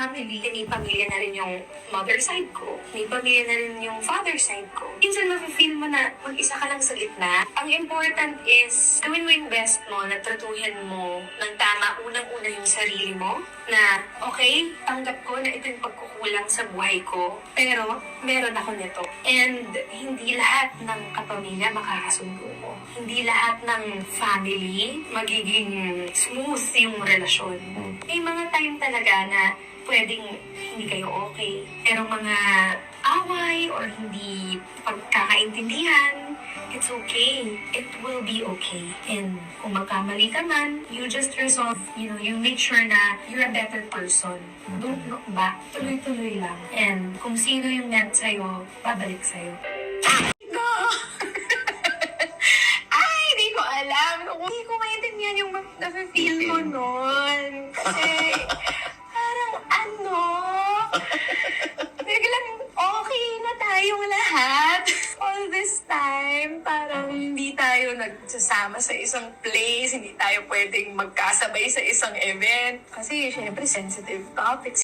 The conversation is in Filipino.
family. May pamilya na rin yung mother side ko. May pamilya na rin yung father side ko. Minsan mafe-feel mo na mag-isa ka lang sa gitna. Ang important is gawin mo yung best mo na tratuhin mo ng tama unang-una yung sarili mo na okay, tanggap ko na ito yung pagkukulang sa buhay ko, pero meron ako nito. And hindi lahat ng kapamilya makakasundo mo. Hindi lahat ng family magiging smooth yung relasyon. May mga time talaga na pwedeng hindi kayo okay. Pero mga away or hindi pagkakaintindihan, it's okay. It will be okay. And kung magkamali ka man, you just resolve, you make sure na you're a better person. Don't look back. Tuloy-tuloy lang. And kung sino yung meant sa'yo, babalik sa'yo. No! Ay, di ko alam. Hindi ko maintindihan yung nafe-feel ko nun. Kasi, parang biglang okay na tayong lahat. All this time, parang hindi tayo nagsasama sa isang place, hindi tayo pwedeng magkasabay sa isang event. Kasi, syempre, sensitive topics